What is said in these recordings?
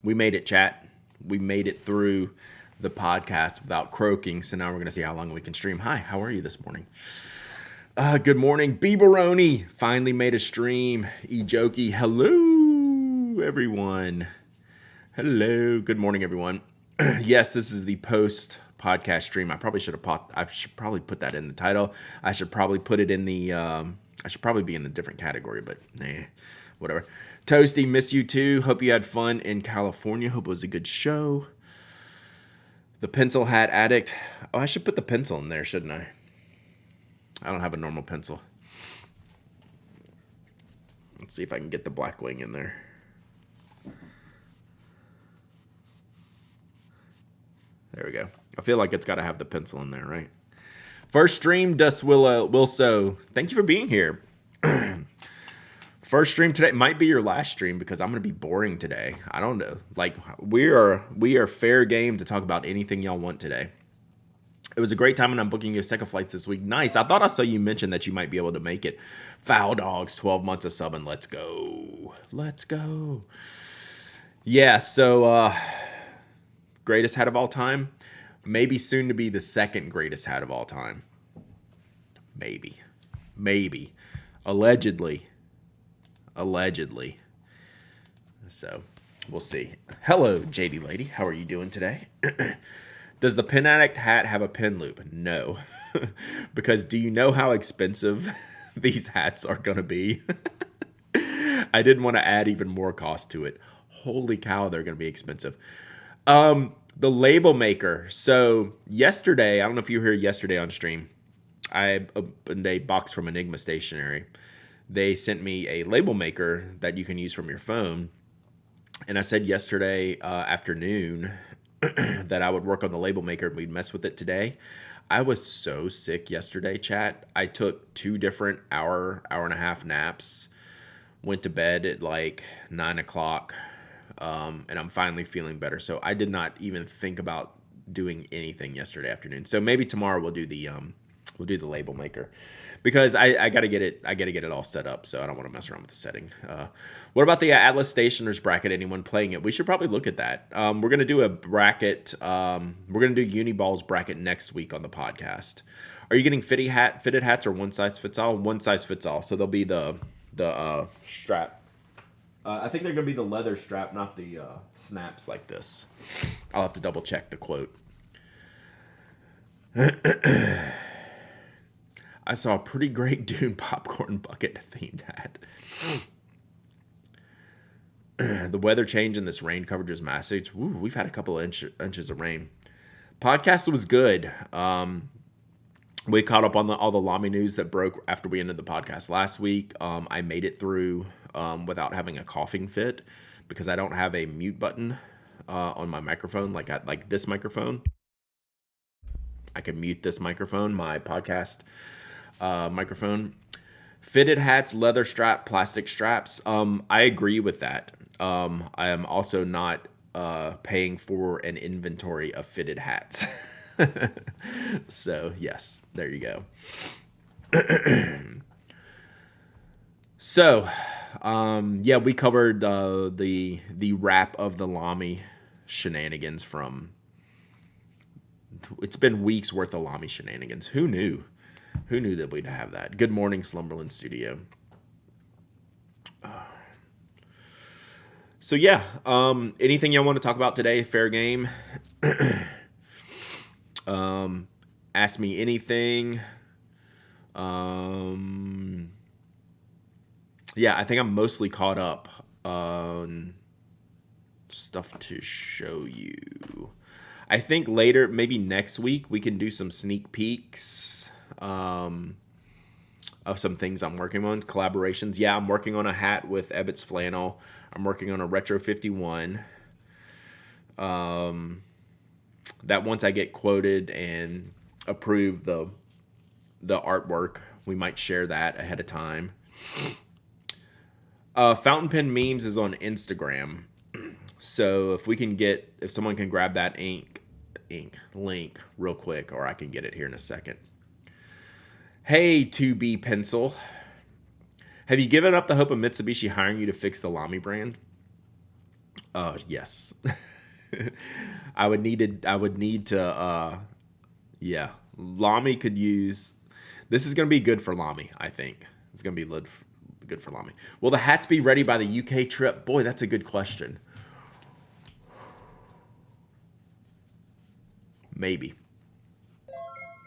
We made it, chat. We made it through the podcast without croaking. So now we're going to see how long we can stream. Hi, how are you this morning? Good morning, Beeberoni. Finally made a stream. E-Jokey, hello, everyone. Hello. Good morning, everyone. Yes, this is the post podcast stream. I should probably put that in the title. I should probably put it in the. I should probably be in a different category, but whatever. Toasty, miss you too. Hope you had fun in California. Hope it was a good show. The pencil hat addict. Oh, I should put the pencil in there, shouldn't I? I don't have a normal pencil. Let's see if I can get the black wing in there. There we go. I feel like it's got to have the pencil in there, right? First stream, Wilso. Thank you for being here. First stream today might be your last stream because I'm gonna be boring today. I don't know. Like we are fair game to talk about anything y'all want today. It was a great time, and I'm booking you second flights this week. Nice. I thought I saw you mention that you might be able to make it. Foul Dogs, 12 months of subbing. Let's go. Let's go. Yeah. So greatest hat of all time. Maybe soon to be the second greatest hat of all time. Maybe. Allegedly. So we'll see. Hello, JD lady. How are you doing today? Does the Pen Addict hat have a pen loop? No. Because do you know how expensive these hats are going to be? I didn't want to add even more cost to it. Holy cow, they're going to be expensive. The label maker. So yesterday, I don't know if you were here yesterday on stream, I opened a box from Enigma Stationery. They sent me a label maker that you can use from your phone. And I said yesterday afternoon that I would work on the label maker and we'd mess with it today. I was so sick yesterday, chat. I took 2 different hour and a half naps, went to bed at like 9 o'clock, and I'm finally feeling better. So I did not even think about doing anything yesterday afternoon. So maybe tomorrow we'll do the label maker. Because I gotta get it all set up, so I don't want to mess around with the setting. What about the Atlas Stationers bracket? Anyone playing it? We should probably look at that. We're gonna do a bracket. We're gonna do Uniball's bracket next week on the podcast. Are you getting fitted hats or one size fits all? One size fits all. So they'll be the strap. I think they're gonna be the leather strap, not the snaps like this. I'll have to double check the quote. I saw a pretty great Dune popcorn bucket themed hat. The weather change and this rain coverage is massive. Woo, we've had a couple of inches of rain. Podcast was good. We caught up on all the Lamy news that broke after we ended the podcast last week. I made it through without having a coughing fit because I don't have a mute button on my microphone like this microphone. I can mute this microphone, my podcast microphone. Fitted hats, leather strap, plastic straps. I agree with that. I am also not paying for an inventory of fitted hats. So yes, there you go. So yeah, we covered the wrap of the Lamy shenanigans from. It's been weeks worth of Lamy shenanigans. Who knew? Who knew that we'd have that? Good morning, Slumberland Studio. So yeah, anything y'all want to talk about today? Fair game. Ask me anything. Yeah, I think I'm mostly caught up on stuff to show you. I think later, maybe next week, we can do some sneak peeks of some things I'm working on, collaborations. Yeah, I'm working on a hat with Ebbets Flannel. I'm working on a Retro 51. That once I get quoted and approve the artwork, we might share that ahead of time. Fountain Pen Memes is on Instagram. So if someone can grab that ink link real quick, or I can get it here in a second. Hey, 2B Pencil. Have you given up the hope of Mitsubishi hiring you to fix the Lamy brand? Yes. I would need to yeah. Lamy could use this is gonna be good for Lamy, I think. It's gonna be good for Lamy. Will the hats be ready by the UK trip? Boy, that's a good question. Maybe.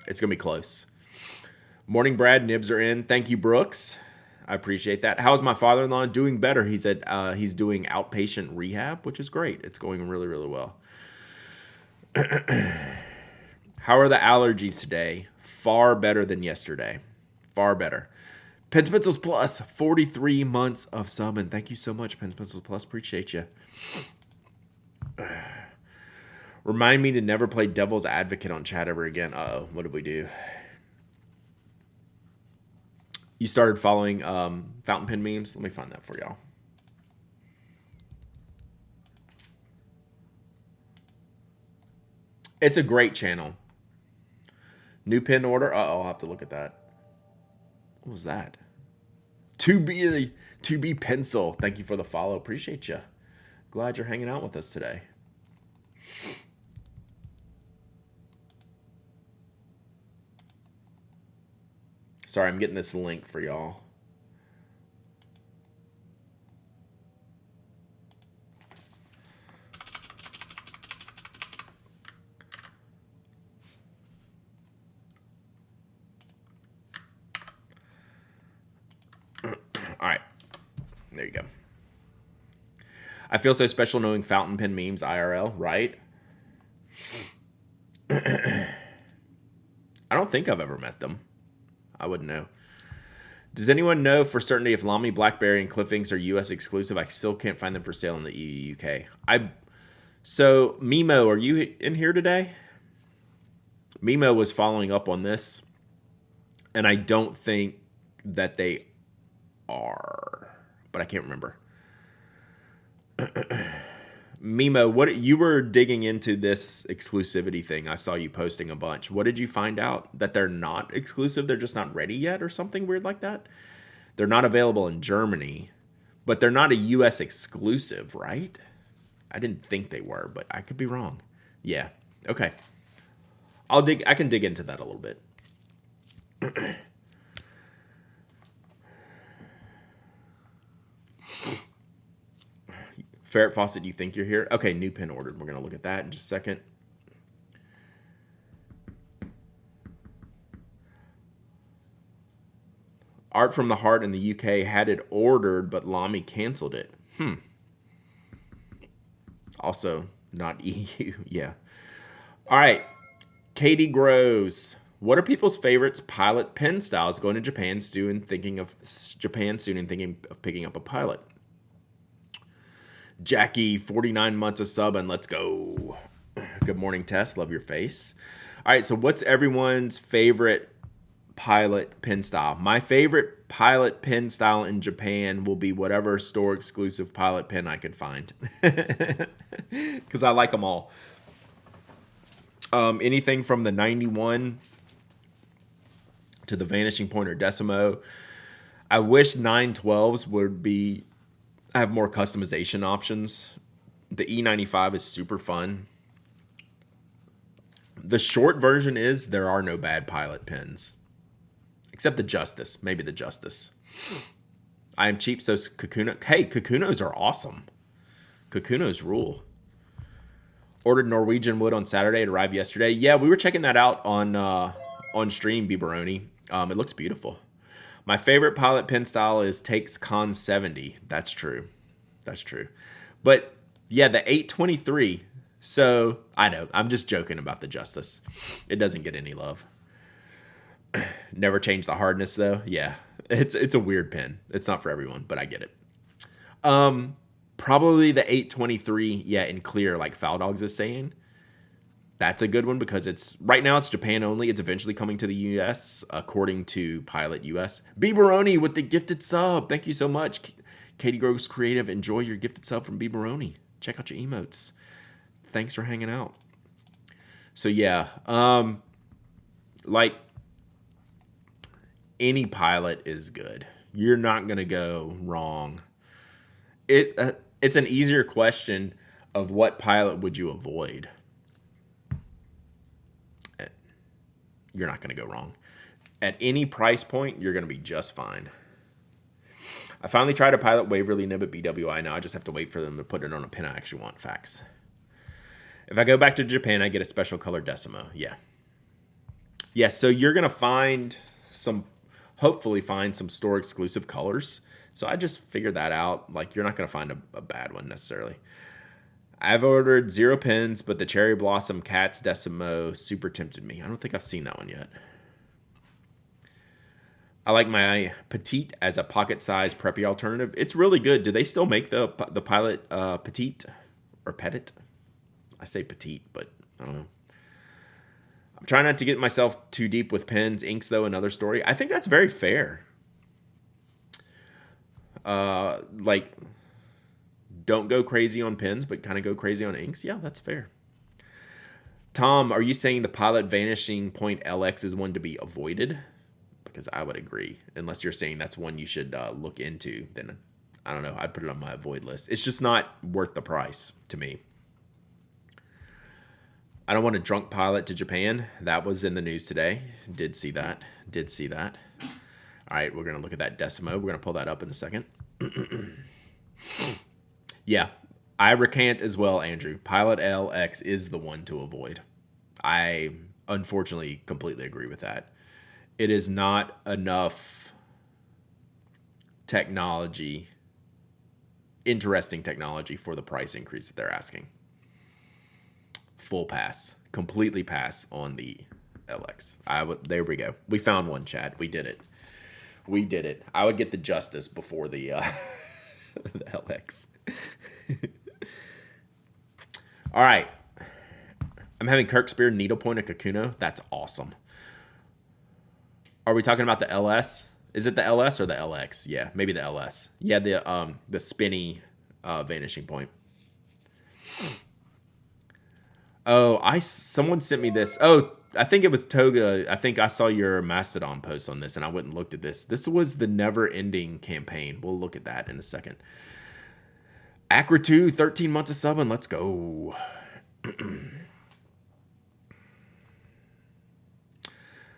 It's gonna be close. Morning, Brad. Nibs are in. Thank you, Brooks. I appreciate that. How's my father-in-law? Doing better. He's doing outpatient rehab, which is great. It's going really, really well. How are the allergies today? Far better than yesterday. Far better. Pens Pencils Plus, 43 months of subbing. Thank you so much, Pens Pencils Plus. Appreciate you. Remind me to never play devil's advocate on chat ever again. Uh-oh, what did we do? You started following fountain pen memes? Let me find that for y'all. It's a great channel. New pen order? Uh-oh, I'll have to look at that. What was that? To be pencil. Thank you for the follow. Appreciate you. Glad you're hanging out with us today. Sorry, I'm getting this link for y'all. All right. There you go. I feel so special knowing fountain pen memes IRL, right? I don't think I've ever met them. I wouldn't know. Does anyone know for certainty if Lamy, Blackberry, and Cliffings are U.S. exclusive? I still can't find them for sale in the EU, UK. So, Mimo, are you in here today? Mimo was following up on this, and I don't think that they are, but I can't remember. Mimo, what you were digging into this exclusivity thing? I saw you posting a bunch. What did you find out? That they're not exclusive? They're just not ready yet, or something weird like that? They're not available in Germany, but they're not a U.S. exclusive, right? I didn't think they were, but I could be wrong. Yeah. Okay. I can dig into that a little bit. Ferret Fawcett, you think you're here? Okay, new pin ordered. We're going to look at that in just a second. Art from the Heart in the UK had it ordered, but Lamy canceled it. Also, not EU. Yeah. All right. Katie Grows. What are people's favorites pilot pen styles going to Japan soon and thinking of picking up a pilot? Jackie, 49 months of sub, and let's go. Good morning, Tess. Love your face. All right, so what's everyone's favorite pilot pen style? My favorite pilot pen style in Japan will be whatever store exclusive pilot pen I could find. Because I like them all. Anything from the 91 to the Vanishing Point or Decimo. I wish 912s would have more customization options. The E95 is super fun. The short version is there are no bad pilot pens. Except the Justice. Maybe the Justice. I am cheap, so Kakuno. Hey, Kakunos are awesome. Kakunos rule. Ordered Norwegian wood on Saturday. It arrived yesterday. Yeah, we were checking that out on stream, Biberoni. It looks beautiful. My favorite pilot pen style is Takes Con 70. That's true. That's true. But yeah, the 823. So I know. I'm just joking about the Justice. It doesn't get any love. Never change the hardness though. Yeah. It's a weird pen. It's not for everyone, but I get it. Probably the 823, yeah, in clear, like Foul Dogs is saying. That's a good one because right now it's Japan only. It's eventually coming to the US, according to Pilot US. Biberoni with the gifted sub. Thank you so much. Katie Gross Creative. Enjoy your gifted sub from Biberoni. Check out your emotes. Thanks for hanging out. So yeah, like any pilot is good. You're not gonna go wrong. It's an easier question of what pilot would you avoid. You're not going to go wrong. At any price point, you're going to be just fine. I finally tried a pilot Waverly nib at BWI. Now I just have to wait for them to put it on a pin I actually want. Facts. If I go back to Japan, I get a special color Decimo. Yeah. Yeah, so you're going to hopefully find some store exclusive colors. So I just figured that out. Like, you're not going to find a bad one necessarily. I've ordered 0 pins, but the Cherry Blossom Cats Decimo super tempted me. I don't think I've seen that one yet. I like my Petite as a pocket-sized preppy alternative. It's really good. Do they still make the Pilot Petite or Petit? I say Petite, but I don't know. I'm trying not to get myself too deep with pens. Inks, though, another story. I think that's very fair. Like, don't go crazy on pens, but kind of go crazy on inks. Yeah, that's fair. Tom, are you saying the Pilot Vanishing Point LX is one to be avoided? Because I would agree. Unless you're saying that's one you should look into, then I don't know. I'd put it on my avoid list. It's just not worth the price to me. I don't want a drunk pilot to Japan. That was in the news today. Did see that. All right, we're going to look at that Decimo. We're going to pull that up in a second. Yeah, I recant as well, Andrew. Pilot LX is the one to avoid. I unfortunately completely agree with that. It is not enough technology, interesting technology for the price increase that they're asking. Full pass, completely pass on the LX. There we go. We found one, Chad. We did it. I would get the Justice before the the LX. All right. I'm having Kirkspear needlepoint at Kakuno. That's awesome. Are we talking about the LS? Is it the LS or the LX? Yeah, maybe the LS. Yeah, the spinny vanishing point. Oh, someone sent me this. Oh, I think it was Toga. I think I saw your Mastodon post on this, and I went and looked at this. This was the never-ending campaign. We'll look at that in a second. Acra 2, 13 months of subbing. Let's go.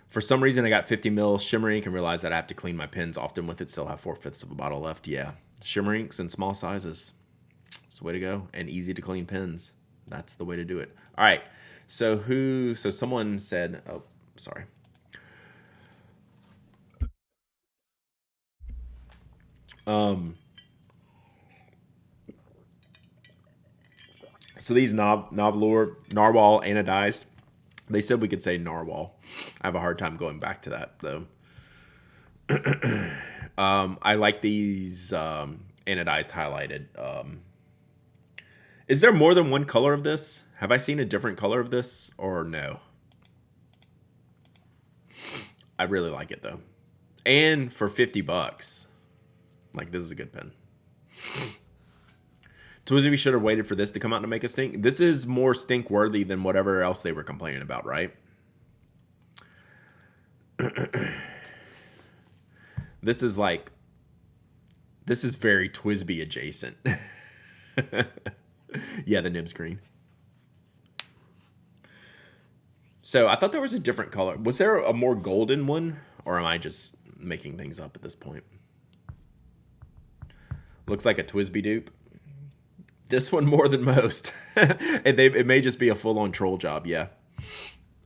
For some reason, I got 50 mil shimmer ink and realized that I have to clean my pens often with it. Still have 4/5 of a bottle left. Yeah, shimmer inks in small sizes. It's the way to go. And easy to clean pens. That's the way to do it. All right. So someone said, oh, sorry. So these Narwhal anodized, they said we could say narwhal. I have a hard time going back to that though. I like these anodized highlighted. Is there more than one color of this? Have I seen a different color of this or no? I really like it though. And for 50 bucks, like this is a good pen. Twizy, we should have waited for this to come out to make a stink. This is more stink worthy than whatever else they were complaining about, right? This is very Twisby adjacent. Yeah, the nib's green. So I thought there was a different color. Was there a more golden one? Or am I just making things up at this point? Looks like a Twisby dupe. This one more than most. It may just be a full-on troll job, yeah.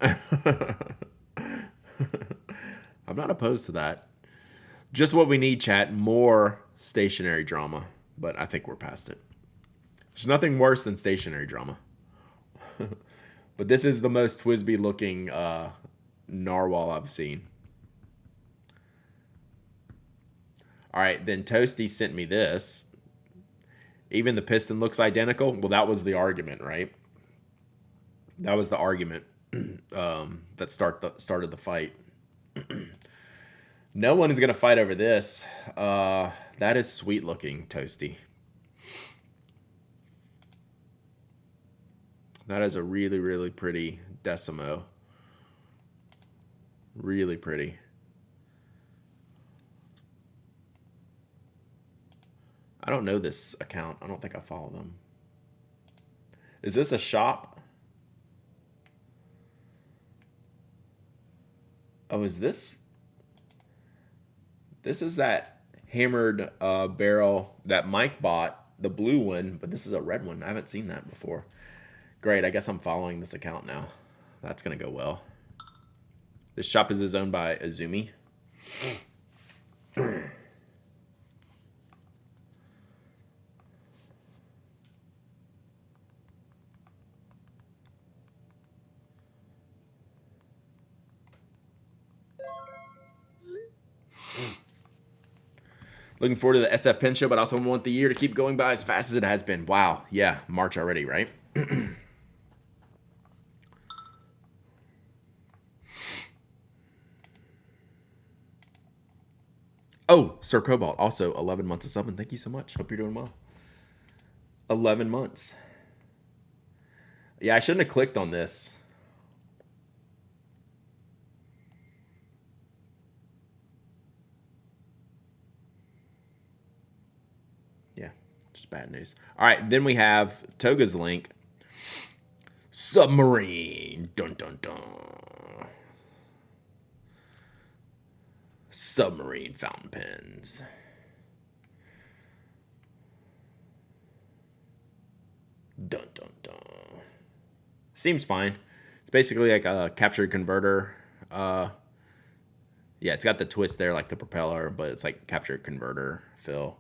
I'm not opposed to that. Just what we need, chat. More stationary drama. But I think we're past it. There's nothing worse than stationary drama. But this is the most Twisby looking narwhal I've seen. All right, then Toasty sent me this. Even the piston looks identical. Well, that was the argument, right? That was the argument that started the fight. No one is going to fight over this. That is sweet looking, Toasty. That is a really, really pretty Decimo. Really pretty. I don't know this account. I don't think I follow them. Is this a shop? Oh, is this? This is that hammered barrel that Mike bought, the blue one, but this is a red one. I haven't seen that before. Great, I guess I'm following this account now. That's gonna go well. This shop is owned by Azumi. Looking forward to the SF Pen Show, but also want the year to keep going by as fast as it has been. Wow, yeah, March already, right? Oh, Sir Cobalt, also 11 months of subbing. Thank you so much. Hope you're doing well. 11 months. Yeah, I shouldn't have clicked on this. Yeah, just bad news. All right, then we have Toga's link. Submarine. Dun dun dun. Submarine fountain pens. Dun dun dun. Seems fine. It's basically like a capture converter. Yeah, it's got the twist there like the propeller, but it's like capture converter fill.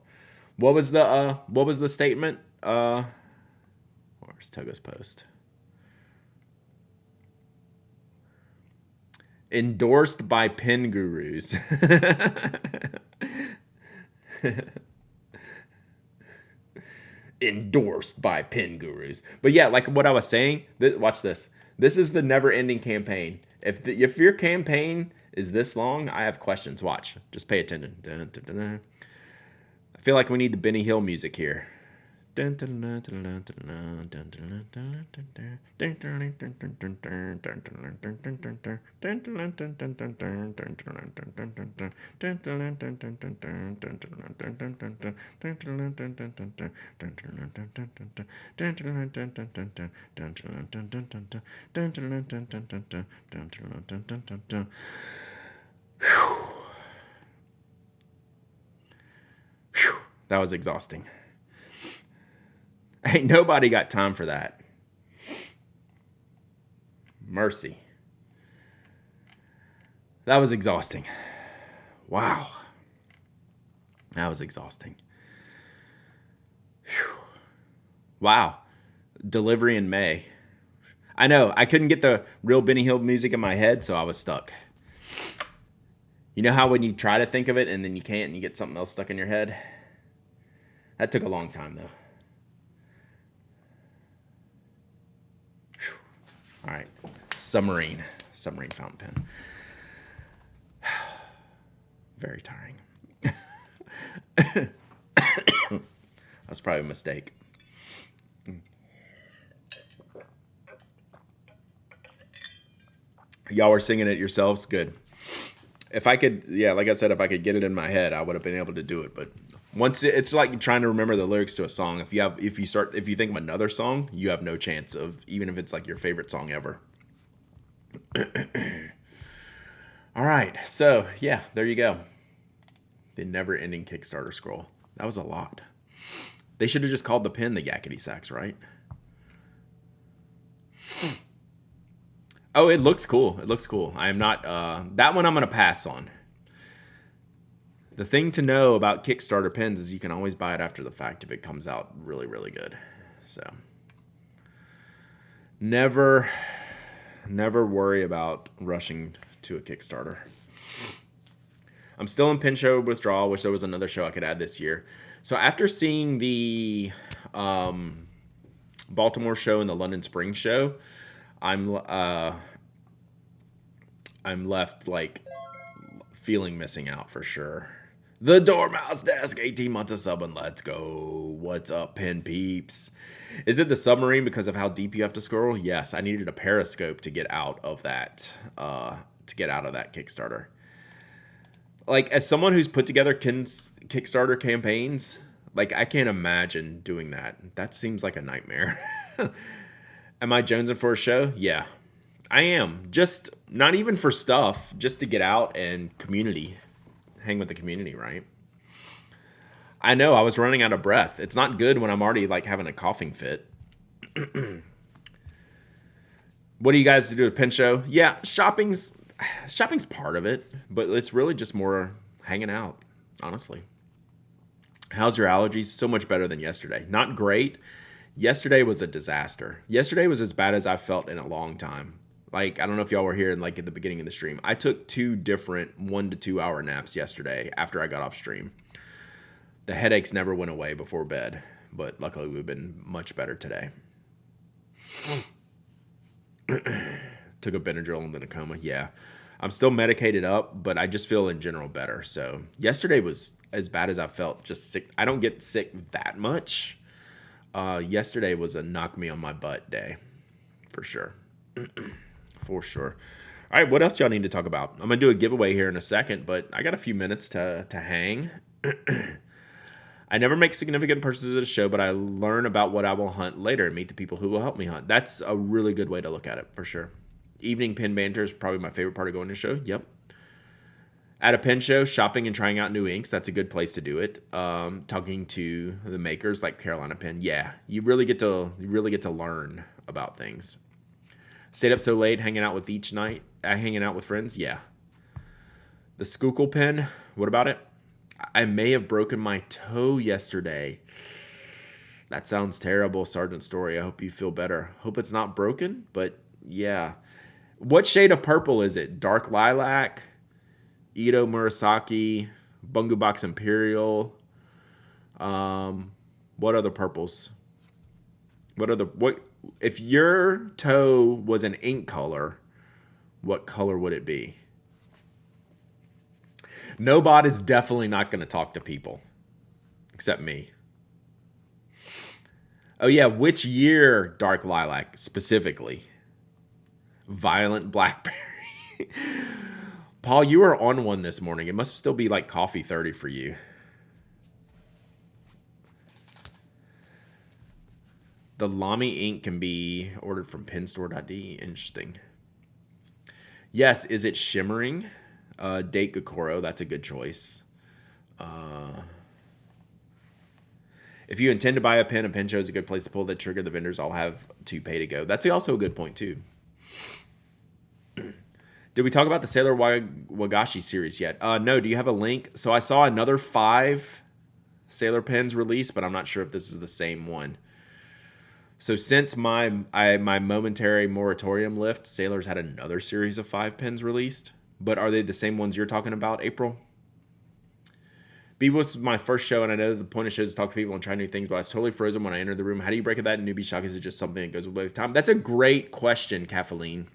What was the statement? Where's Toga's post? Endorsed by pen gurus. Endorsed by pen gurus. But yeah, like what I was saying, watch this. This is the never-ending campaign. If your campaign is this long, I have questions. Watch. Just pay attention. Dun, dun, dun, dun. I feel like we need the Benny Hill music here. That was exhausting. Ain't nobody got time for that. Mercy. That was exhausting. Wow. That was exhausting. Whew. Wow. Delivery in May. I know. I couldn't get the real Benny Hill music in my head, so I was stuck. You know how when you try to think of it and then you can't and you get something else stuck in your head? That took a long time, though. All right, submarine fountain pen. Very tiring. That's probably a mistake. Y'all were singing it yourselves? Good. If I could, yeah, like I said, if I could get it in my head, I would have been able to do it. But once it's like trying to remember the lyrics to a song. If you think of another song, you have no chance of, even if it's like your favorite song ever. All right, so yeah, there you go. The never-ending Kickstarter scroll. That was a lot. They should have just called the pen the Yakety Sax, right? Oh, it looks cool. It looks cool. I am not. That one I'm gonna pass on. The thing to know about Kickstarter pens is you can always buy it after the fact if it comes out really, really good. So never worry about rushing to a Kickstarter. I'm still in Pen Show withdrawal. Wish there was another show I could add this year. So after seeing the Baltimore show and the London Spring show, I'm left like feeling missing out for sure. The Dormouse Desk, 18 months of sub, and let's go. What's up, pen peeps? Is it the submarine because of how deep you have to scroll? Yes, I needed a periscope to get out of that. Kickstarter. Like, as someone who's put together Kickstarter campaigns, Like, I can't imagine doing that. That seems like a nightmare. Am I jonesing for a show? Yeah, I am. Just not even for stuff, just to get out and community, hang with the community, right? I know I was running out of breath. It's not good when I'm already like having a coughing fit. What do you guys do at Pin Show? Yeah, shopping's part of it, but it's really just more hanging out, honestly. How's your allergies? So much better than yesterday. Not great. Yesterday was a disaster. Yesterday was as bad as I've felt in a long time. Like, I don't know if y'all were here in like at the beginning of the stream. I took 2 different 1 to 2 hour naps yesterday after I got off stream. The headaches never went away before bed, but luckily we've been much better today. Took a Benadryl and then a coma. Yeah. I'm still medicated up, but I just feel in general better. So yesterday was as bad as I felt, just sick. I don't get sick that much. Yesterday was a knock me on my butt day, for sure. For sure. All right, what else y'all need to talk about? I'm going to do a giveaway here in a second, but I got a few minutes to hang. I never make significant purchases at a show, but I learn about what I will hunt later and meet the people who will help me hunt. That's a really good way to look at it, for sure. Evening pin banter is probably my favorite part of going to a show. Yep. At a pin show, shopping and trying out new inks, that's a good place to do it. Talking to the makers like Carolina Pin. Yeah, you really get to learn about things. Stayed up so late hanging out with hanging out with friends. Yeah. The Schuylkill pin, what about it? I may have broken my toe yesterday. That sounds terrible, Sergeant Story. I hope you feel better. Hope it's not broken, but yeah. What shade of purple is it? Dark lilac, Ito Murasaki, Bungu Box Imperial. What other purples? What if your toe was an ink color, what color would it be? No bot is definitely not going to talk to people, except me. Oh yeah, which year Dark Lilac specifically? Violent Blackberry. Paul, you were on one this morning. It must still be like coffee 30 for you. The Lamy ink can be ordered from pinstore.de. Interesting. Yes, is it shimmering? Date Gokoro, that's a good choice. If you intend to buy a pin show is a good place to pull the trigger. The vendors all have to pay to go. That's also a good point, too. Did we talk about the Sailor Wagashi series yet? No, do you have a link? So I saw another 5 Sailor pins released, but I'm not sure if this is the same one. So since my momentary moratorium lift, Sailor's had another series of 5 pins released. But are they the same ones you're talking about, April? B was my first show, and I know the point of shows is to talk to people and try new things, but I was totally frozen when I entered the room. How do you break that in newbie shock? Is it just something that goes with time? That's a great question, Kathleen.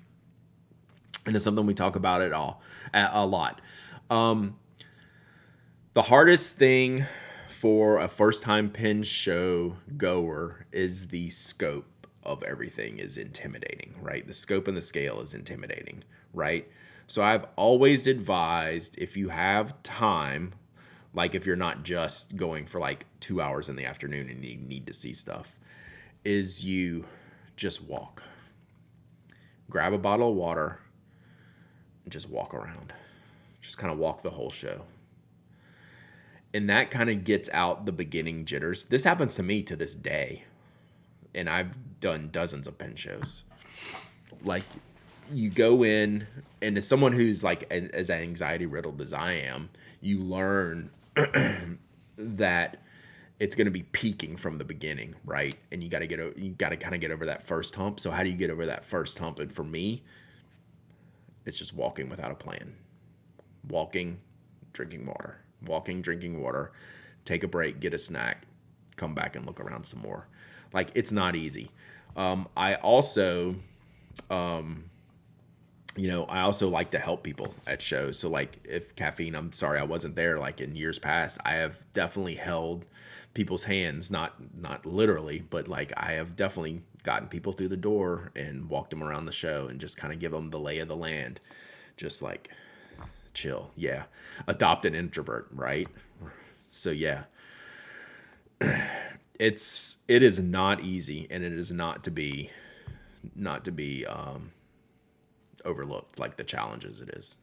And it's something we talk about a lot. The hardest thing for a first-time pin show goer is the scope of everything is intimidating, right? The scope and the scale is intimidating, right? So I've always advised, if you have time, like if you're not just going for like 2 hours in the afternoon and you need to see stuff, is you just walk. Grab a bottle of water and just walk around. Just kind of walk the whole show. And that kind of gets out the beginning jitters. This happens to me to this day. And I've done dozens of pin shows. Like, you go in, and as someone who's like as anxiety riddled as I am, you learn that it's going to be peaking from the beginning, right? And you got to kind of get over that first hump. So how do you get over that first hump? And for me, it's just walking without a plan. Walking, drinking water. Walking, drinking water. Take a break, get a snack, come back and look around some more. Like, it's not easy. I also like to help people at shows. So like if caffeine, I'm sorry I wasn't there, like in years past, I have definitely held people's hands, not literally, but like I have definitely gotten people through the door and walked them around the show and just kind of give them the lay of the land. Just like chill. Yeah. Adopt an introvert, right? So yeah. it is not easy, and it is not to be overlooked like the challenges it is.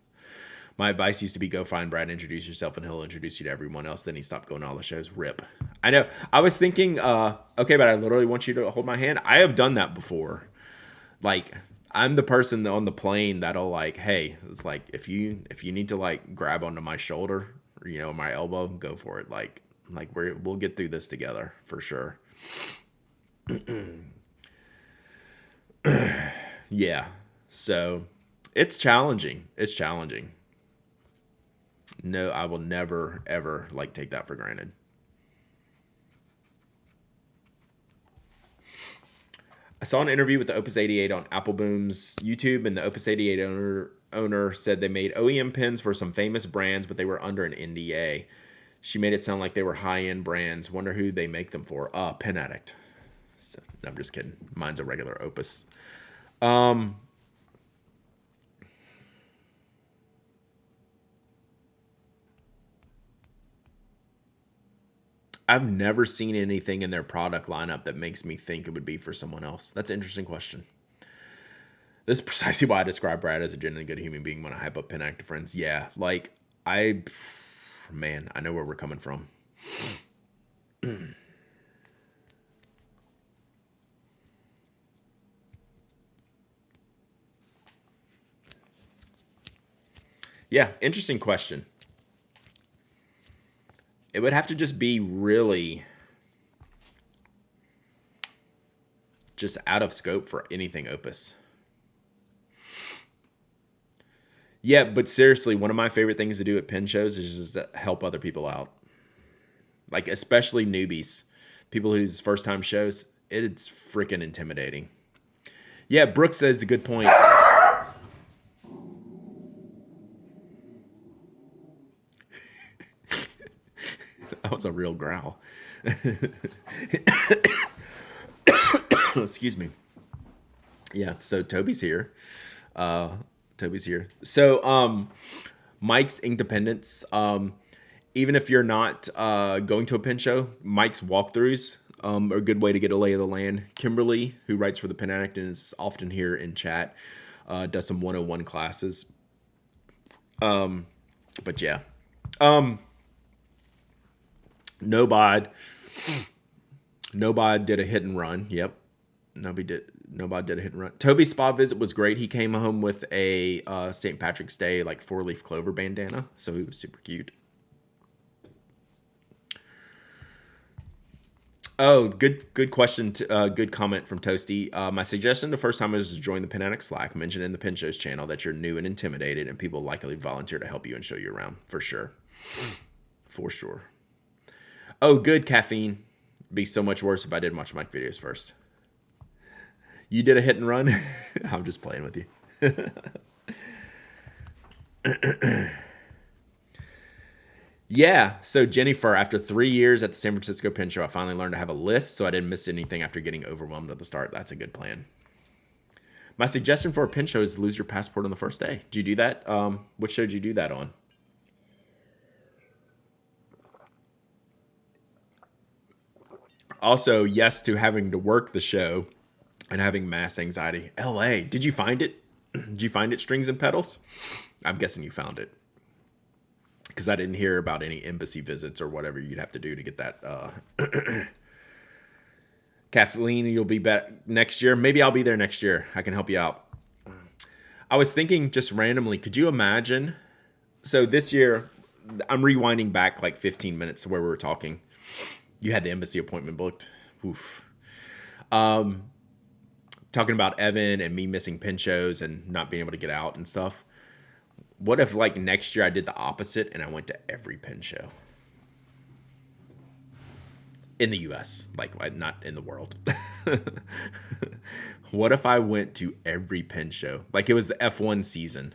My advice used to be go find Brad, introduce yourself, and he'll introduce you to everyone else. Then he stopped going to all the shows. Rip. I know. I was thinking, okay, but I literally want you to hold my hand. I have done that before. Like, I'm the person on the plane that'll like, hey, it's like if you need to like grab onto my shoulder, or, my elbow, go for it. Like we'll get through this together for sure. Yeah. So it's challenging. It's challenging. No, I will never ever like take that for granted. I saw an interview with the Opus 88 on Apple Boom's YouTube, and the Opus 88 owner said they made OEM pins for some famous brands, but they were under an NDA. She made it sound like they were high-end brands. Wonder who they make them for. Pen Addict. So, no, I'm just kidding. Mine's a regular Opus. I've never seen anything in their product lineup that makes me think it would be for someone else. That's an interesting question. This is precisely why I describe Brad as a genuinely good human being when I hype up Pen Active friends. Yeah, like man, I know where we're coming from. Yeah, interesting question. It would have to just be really just out of scope for anything Opus. Yeah, but seriously, one of my favorite things to do at pin shows is just to help other people out. Like, especially newbies, people whose first time shows, it's freaking intimidating. Yeah, Brooks says a good point. That was a real growl. Excuse me. Yeah, so Toby's here. Toby's here. So, Mike's Independence. Even if you're not going to a pin show, Mike's walkthroughs are a good way to get a lay of the land. Kimberly, who writes for the Pin Addict and is often here in chat, does some 101 classes. But yeah. Nobod did a hit and run. Yep. Nobody did a hit and run. Toby's spa visit was great. He came home with a St. Patrick's Day like 4-leaf clover bandana, so he was super cute. Oh, good question. Good comment from Toasty. My suggestion the first time is to join the Pin Addict Slack. Mention in the Pin Shows channel that you're new and intimidated, and people likely volunteer to help you and show you around. For sure. For sure. Oh, good, Caffeine. Be so much worse if I didn't watch Mike videos first. You did a hit and run? I'm just playing with you. Yeah, so Jennifer, after 3 years at the San Francisco Pin Show, I finally learned to have a list so I didn't miss anything after getting overwhelmed at the start. That's a good plan. My suggestion for a pin show is lose your passport on the first day. Did you do that? Which show did you do that on? Also, yes to having to work the show and having mass anxiety. LA, did you find it? Did you find it, Strings and Pedals? I'm guessing you found it. Because I didn't hear about any embassy visits or whatever you'd have to do to get that. Kathleen, you'll be back next year. Maybe I'll be there next year. I can help you out. I was thinking just randomly, could you imagine? So this year, I'm rewinding back like 15 minutes to where we were talking. You had the embassy appointment booked. Oof. Talking about Evan and me missing pin shows and not being able to get out and stuff. What if like next year I did the opposite and I went to every pin show? In the US, like not in the world. What if I went to every pin show? Like it was the F1 season.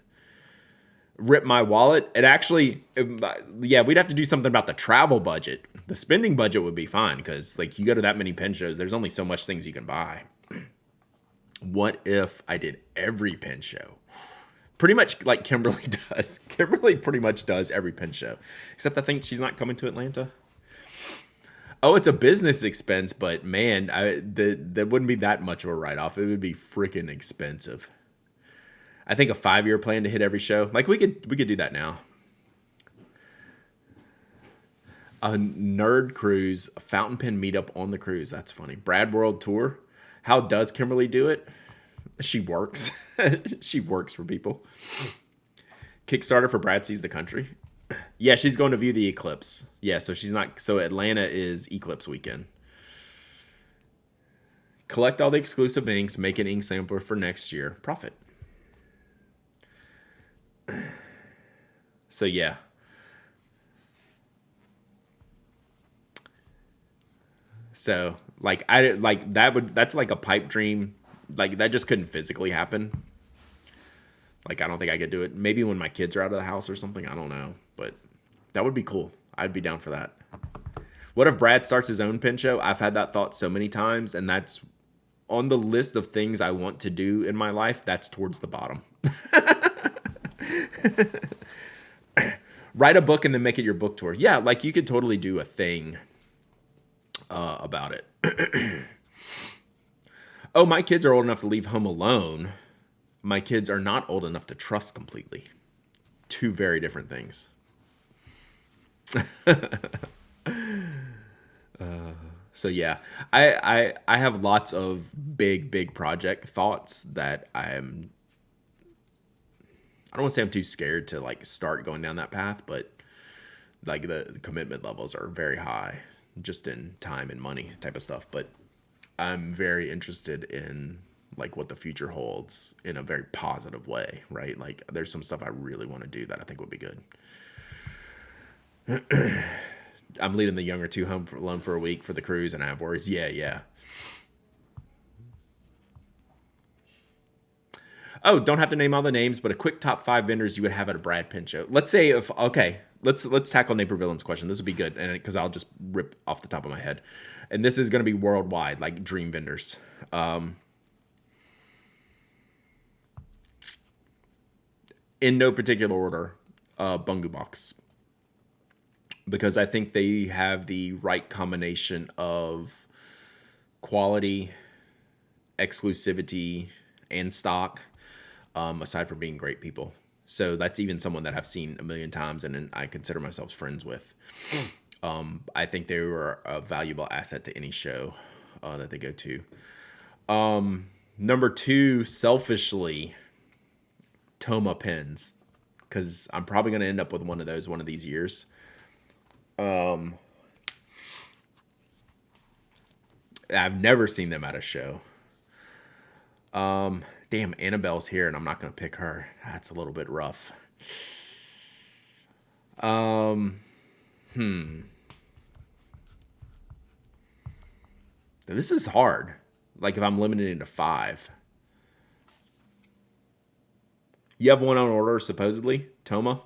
Rip my wallet. Yeah, we'd have to do something about the travel budget. The spending budget would be fine because like you go to that many pin shows, there's only so much things you can buy. What if I did every pin show? Pretty much like Kimberly does. Kimberly pretty much does every pin show. Except I think she's not coming to Atlanta. Oh, it's a business expense, but man, that wouldn't be that much of a write off. It would be freaking expensive. I think a 5-year plan to hit every show. Like we could do that now. A nerd cruise, a fountain pen meetup on the cruise. That's funny. Brad World Tour. How does Kimberly do it? She works. She works for people. Kickstarter for Brad Sees the Country. Yeah, she's going to view the eclipse. Yeah, so she's not. So Atlanta is eclipse weekend. Collect all the exclusive inks. Make an ink sampler for next year. Profit. So yeah. So like I like that would that's like a pipe dream. Like that just couldn't physically happen. Like I don't think I could do it. Maybe when my kids are out of the house or something. I don't know, but that would be cool. I'd be down for that. What if Brad starts his own pen show? I've had that thought so many times, and that's on the list of things I want to do in my life. That's towards the bottom. Write a book and then make it your book tour. Yeah, like you could totally do a thing about it. Oh, my kids are old enough to leave home alone. My kids are not old enough to trust completely. Two very different things. So yeah, I have lots of big project thoughts that I don't want to say I'm too scared to like start going down that path, but like the commitment levels are very high just in time and money type of stuff. But I'm very interested in like what the future holds in a very positive way, right? Like there's some stuff I really want to do that I think would be good. I'm leaving the younger two home alone for a week for the cruise, and I have worries. Yeah. Oh, don't have to name all the names, but a quick top 5 vendors you would have at a Brad Penn show. Let's say if okay, let's tackle Neighbor Villain's question. This would be good, and because I'll just rip off the top of my head, and this is going to be worldwide, like dream vendors. In no particular order, Bungu Box, because I think they have the right combination of quality, exclusivity, and stock. Aside from being great people. So that's even someone that I've seen a million times and I consider myself friends with. I think they were a valuable asset to any show that they go to. Number 2, selfishly, Toma pens, because I'm probably going to end up with one of those one of these years. I've never seen them at a show. Damn, Annabelle's here, and I'm not going to pick her. That's a little bit rough. This is hard. Like, if I'm limited to 5. You have one on order, supposedly, Toma?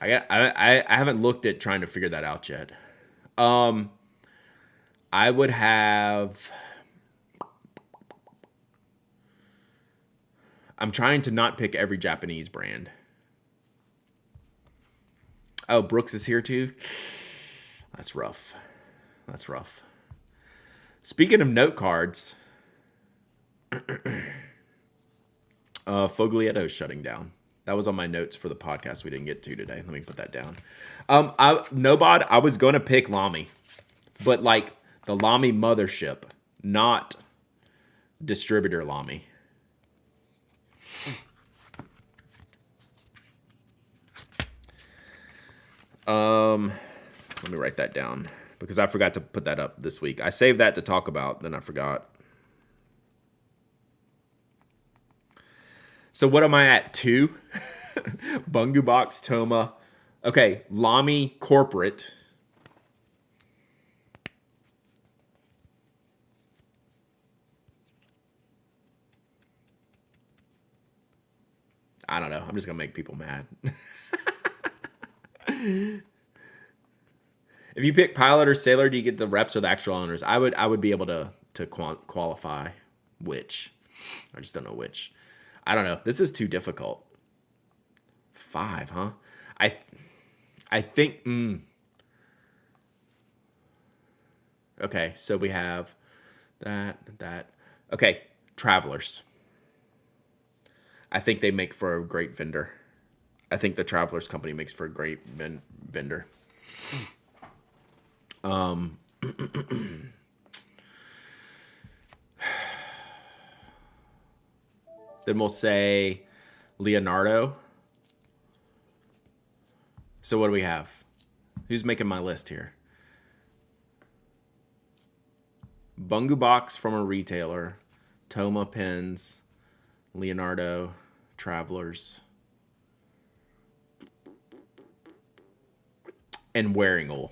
I haven't looked at trying to figure that out yet. I would have... I'm trying to not pick every Japanese brand. Oh, Brooks is here too? That's rough. Speaking of note cards, Foglietto's shutting down. That was on my notes for the podcast we didn't get to today. Let me put that down. Nobod, I was going to pick Lamy, but like the Lamy mothership, not distributor Lamy. Let me write that down because I forgot to put that up this week. I saved that to talk about, then I forgot. So what am I at? 2? Bungu Box, Toma. Okay, Lamy Corporate. I don't know. I'm just going to make people mad. If you pick pilot or sailor, do you get the reps or the actual owners? I would be able to qualify which. I just don't know which. I don't know. This is too difficult. 5, huh? I think Okay, so we have that. Okay, Travelers. I think they make for a great vendor. I think the Travelers company makes for a great vendor. Then we'll say Leonardo. So what do we have? Who's making my list here? Bungu Box from a retailer, Toma Pens, Leonardo, Travelers, and Wearing Oil.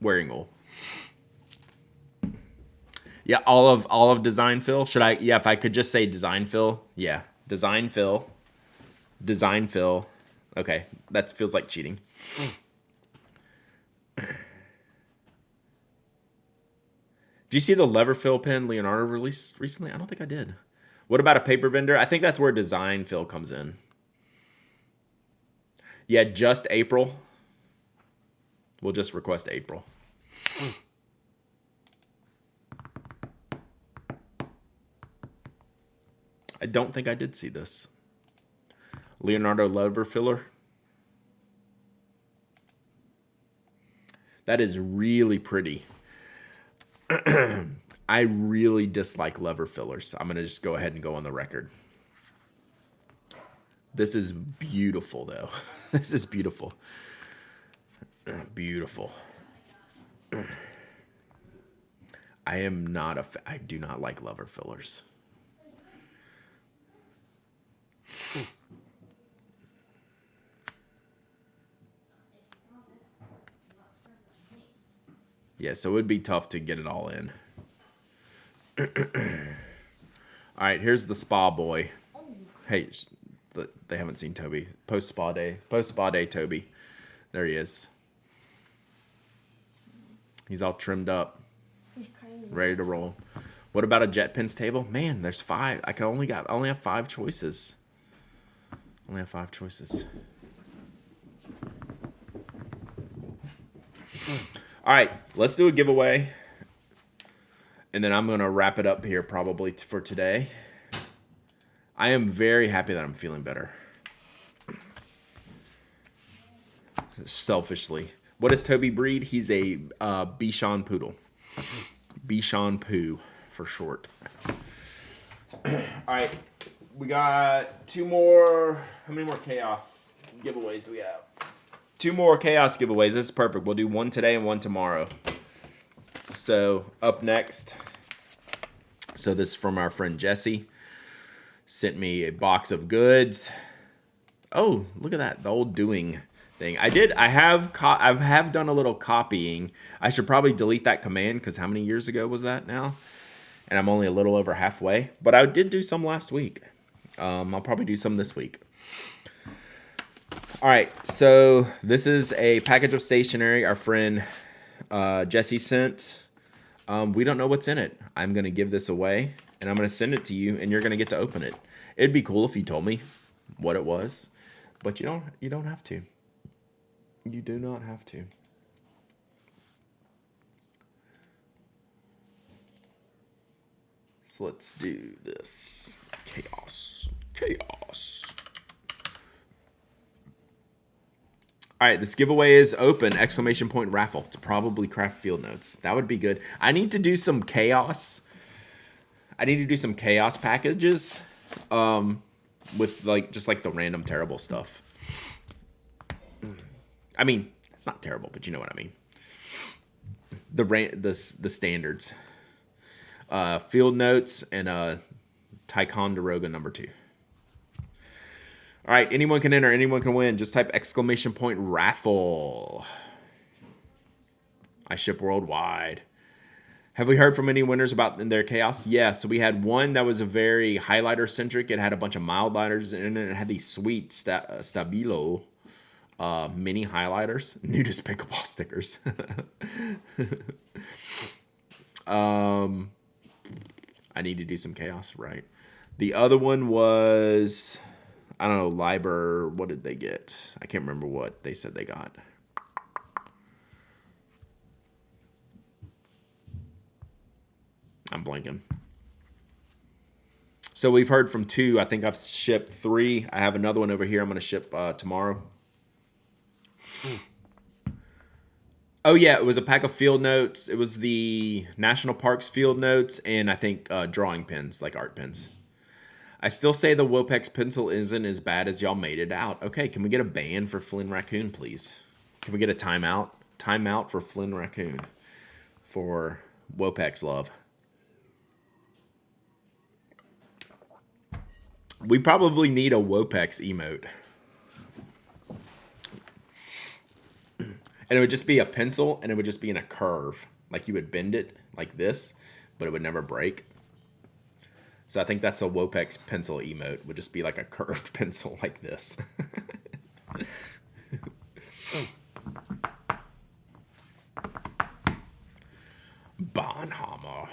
Wearing Oil. Yeah, all of Design Fill. Should I? Yeah, if I could just say Design Fill. Yeah, Design Fill. Design Fill. Okay, that feels like cheating. Did you see the lever fill pen Leonardo released recently? I don't think I did. What about a paper vendor? I think that's where Design Fill comes in. Yeah, just April. We'll just request April. I don't think I did see this. Leonardo lever filler. That is really pretty. I really dislike lever fillers. I'm going to just go ahead and go on the record. This is beautiful, though. This is beautiful. Beautiful. I do not like lever fillers. Yeah, so it would be tough to get it all in. All right, here's the spa boy. Hey, they haven't seen Toby. Post spa day, Toby. There he is. He's all trimmed up. He's crazy. Ready to roll. What about a jet pins table? Man, there's 5. I only have 5 choices. Only have 5 choices. All right, let's do a giveaway. And then I'm going to wrap it up here probably for today. I am very happy that I'm feeling better. Selfishly. What is Toby breed? He's a Bichon Poodle. Bichon Poo for short. All right, we got 2 more. How many more chaos giveaways do we have? 2 more chaos giveaways. This is perfect. We'll do 1 today and 1 tomorrow. So up next. So this is from our friend Jesse. Sent me a box of goods. Oh, look at that. The old doing thing. I have done a little copying. I should probably delete that command because how many years ago was that now? And I'm only a little over halfway. But I did do some last week. I'll probably do some this week. All right, so this is a package of stationery our friend Jesse sent. We don't know what's in it. I'm going to give this away, and I'm going to send it to you, and you're going to get to open it. It'd be cool if you told me what it was, but you don't have to. You do not have to. So let's do this. Chaos. All right, this giveaway is open! ! Raffle. It's probably craft field notes. That would be good. I need to do some chaos. I need to do some chaos packages, with just the random terrible stuff. I mean, it's not terrible, but you know what I mean. The standards. Field notes and Ticonderoga #2. All right, anyone can enter, anyone can win. Just type ! Raffle. I ship worldwide. Have we heard from any winners about their chaos? Yeah, so we had one that was a very highlighter-centric. It had a bunch of mild lighters in it. It had these sweet Stabilo mini highlighters. Nudist pickleball stickers. I need to do some chaos, right? The other one was, I don't know, Liber. What did they get? I can't remember what they said they got. I'm blanking. So we've heard from 2. I think I've shipped 3. I have another one over here I'm going to ship tomorrow. Oh, yeah, it was a pack of field notes. It was the National Parks field notes and I think drawing pens, like art pens. I still say the Wopex pencil isn't as bad as y'all made it out. Okay, can we get a ban for Flynn Raccoon, please? Can we get a timeout? Timeout for Flynn Raccoon for Wopex love. We probably need a Wopex emote. And it would just be a pencil, and it would just be in a curve. Like you would bend it like this, but it would never break. So I think that's a Wopex pencil emote. Would just be like a curved pencil like this. Bonhammer.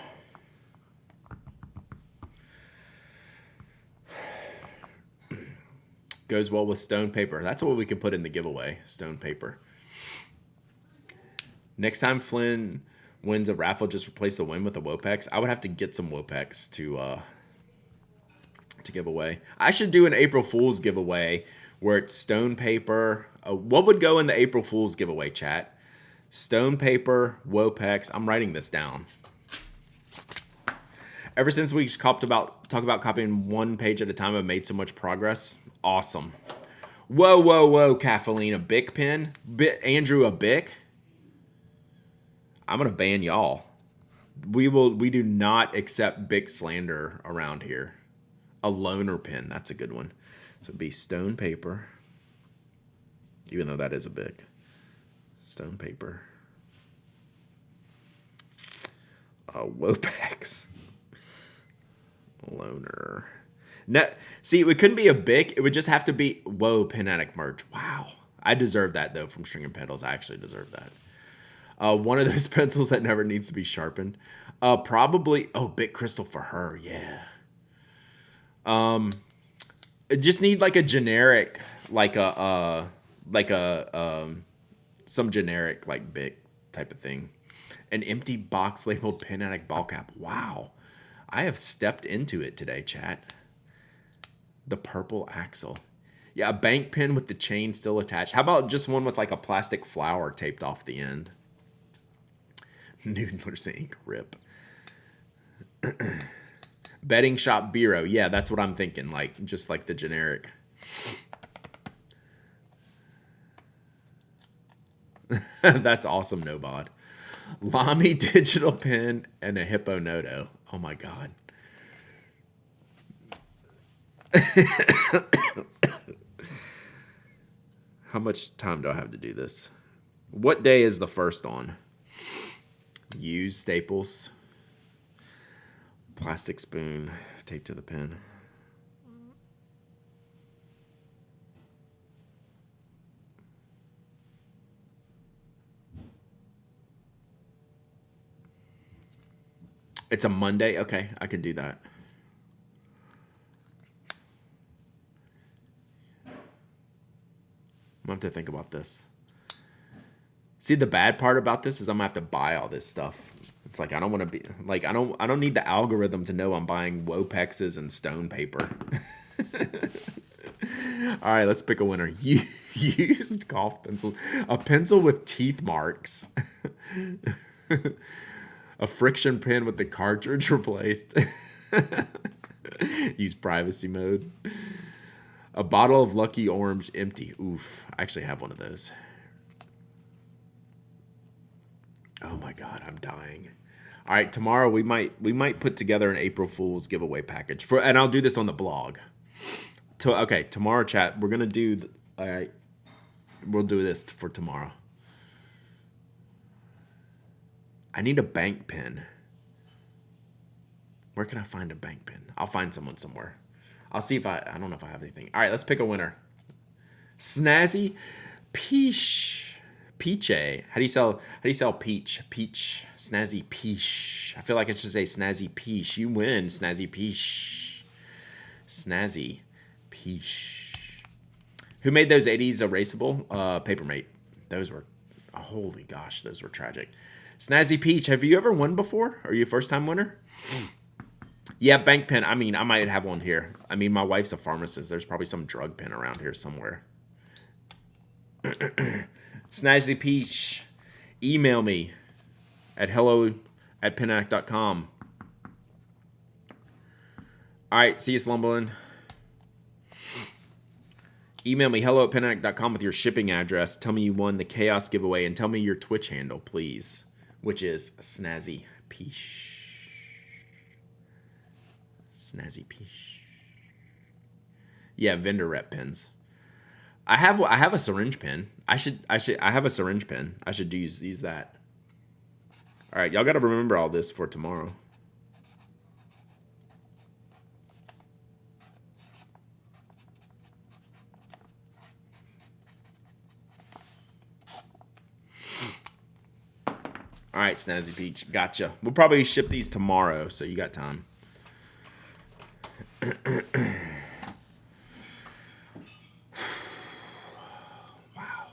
Goes well with stone paper. That's what we could put in the giveaway. Stone paper. Next time Flynn wins a raffle, just replace the win with a Wopex. I would have to get some Wopex to give away. I should do an April Fool's giveaway where it's stone paper. What would go in the April Fool's giveaway, chat? Stone paper, Wopex. I'm writing this down. Ever since we talk about copying 1 page at a time, I've made so much progress. Awesome. Whoa, whoa, whoa, Kathleen, a Bic pen? Andrew, a Bic? I'm gonna ban y'all. We do not accept Bic slander around here. A loaner pen, that's a good one. So it'd be stone paper. Even though that is a Bic. Stone paper. Wopex. Loaner. No, see, it couldn't be a Bic. It would just have to be... Whoa, Pen Addict merch. Wow. I deserve that, though, from String and Pedals. I actually deserve that. One of those pencils that never needs to be sharpened. Probably... Oh, Bic Crystal for her. Yeah. It just need, like, a generic... some generic, like, Bic type of thing. An empty box labeled Pen Addict ball cap. Wow. I have stepped into it today, chat. The purple axle. Yeah, a bank pen with the chain still attached. How about just one with like a plastic flower taped off the end? Noodler's ink, rip. Betting shop bureau. Yeah, that's what I'm thinking. Like, just like the generic. That's awesome, Nobod. Lamy digital pen and a Hippo Noto. Oh my god. How much time do I have to do this? What day is the first on? Use staples. Plastic spoon taped to the pen. It's a Monday? Okay, I could do that. I'm gonna have to think about this. See, the bad part about this is I'm gonna have to buy all this stuff. It's like I don't want to be like I don't need the algorithm to know I'm buying Wopexes and stone paper. All right, let's pick a winner. Used golf pencil, a pencil with teeth marks, a friction pen with the cartridge replaced. Use privacy mode. A bottle of Lucky Orange empty. Oof. I actually have one of those. Oh my god, I'm dying. All right, tomorrow we might put together an April Fool's giveaway package and I'll do this on the blog. Okay, tomorrow, chat, we're gonna do. All right, we'll do this for tomorrow. I need a bank pen. Where can I find a bank pen? I'll find someone somewhere. I'll see if I don't know if I have anything. All right, let's pick a winner. Snazzy Peach. Peach. How do you sell peach? Peach. Snazzy Peach. I feel like it should say Snazzy Peach. You win, Snazzy Peach. Snazzy Peach. Who made those 80s erasable? Papermate. Those were, holy gosh, those were tragic. Snazzy Peach, have you ever won before? Are you a first time winner? Yeah, bank pen. I mean, I might have one here. I mean, my wife's a pharmacist. There's probably some drug pen around here somewhere. Snazzy Peach, email me at hello@pinac.com. All right, see you, Slumberland. Email me hello@pinac.com with your shipping address. Tell me you won the Chaos giveaway and tell me your Twitch handle, please, which is Snazzy Peach. Snazzy Peach. Yeah, vendor rep pins. I have a syringe pen. I have a syringe pen. I should use that. All right, y'all got to remember all this for tomorrow. All right, Snazzy Peach, gotcha. We'll probably ship these tomorrow, so you got time. Wow.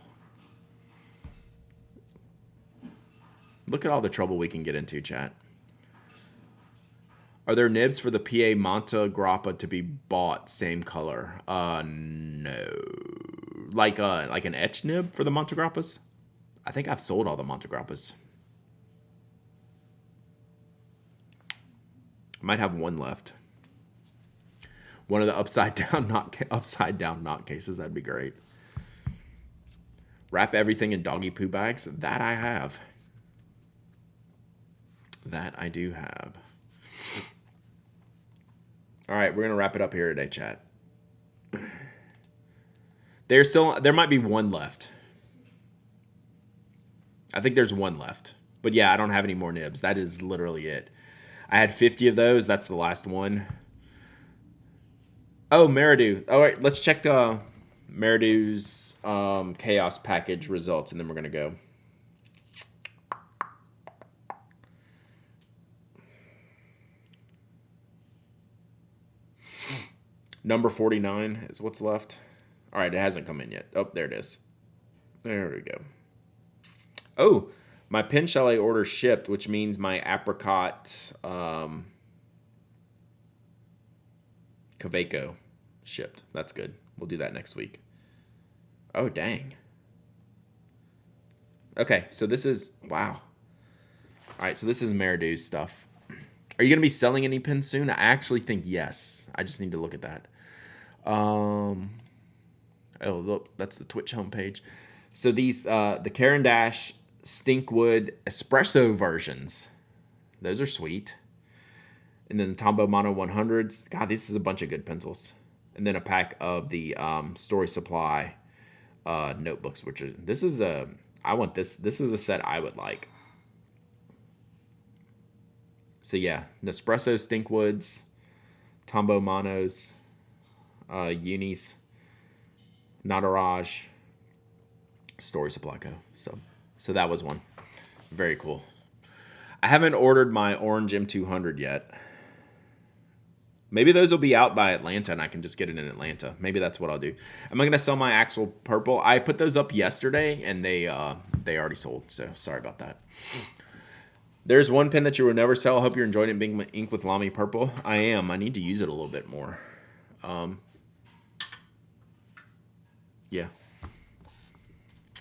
Look at all the trouble we can get into, chat. Are there nibs for the PA Monta Grappa to be bought same color? No. Like an etch nib for the Monta Grappas? I think I've sold all the Monta Grappas. Might have one left. One of the upside down knot cases. That'd be great. Wrap everything in doggy poo bags. That I have. That I do have. All right, we're gonna wrap it up here today, chat. There might be one left. I think there's one left. But yeah, I don't have any more nibs. That is literally it. I had 50 of those. That's the last one. Oh, Meridu. All right, let's check Meridu's Chaos package results, and then we're going to go. Number 49 is what's left. All right, it hasn't come in yet. Oh, there it is. There we go. Oh, my Pin Chalet order shipped, which means my apricot Kaveco shipped. That's good. We'll do that next week. Oh, dang. Okay, so this is... Wow. All right, so this is Meridu's stuff. Are you going to be selling any pins soon? I actually think yes. I just need to look at that. Oh, look, that's the Twitch homepage. So these, the Caran Dash Stinkwood espresso versions. Those are sweet. And then the Tombow Mono 100s. God, this is a bunch of good pencils. And then a pack of the Story Supply notebooks, which are, I want this. This is a set I would like. So yeah, Nespresso Stinkwoods, Tombow Monos, Unis, Nataraj, Story Supply Co. So that was one. Very cool. I haven't ordered my orange M200 yet. Maybe those will be out by Atlanta and I can just get it in Atlanta. Maybe that's what I'll do. Am I going to sell my Axel Purple? I put those up yesterday and they already sold. So sorry about that. There's one pen that you will never sell. I hope you're enjoying it being ink with Lamy Purple. I am. I need to use it a little bit more. Yeah.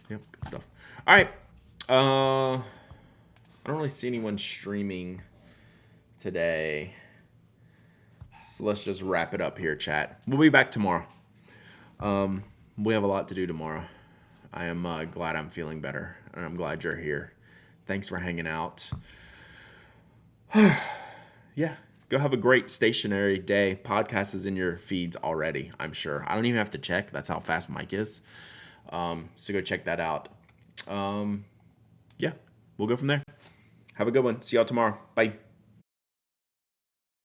Yep, good stuff. All right. I don't really see anyone streaming today. So let's just wrap it up here, chat. We'll be back tomorrow. We have a lot to do tomorrow. I am glad I'm feeling better, and I'm glad you're here. Thanks for hanging out. Yeah, go have a great stationery day. Podcast is in your feeds already, I'm sure. I don't even have to check. That's how fast Mike is. So go check that out. Yeah, we'll go from there. Have a good one. See y'all tomorrow. Bye.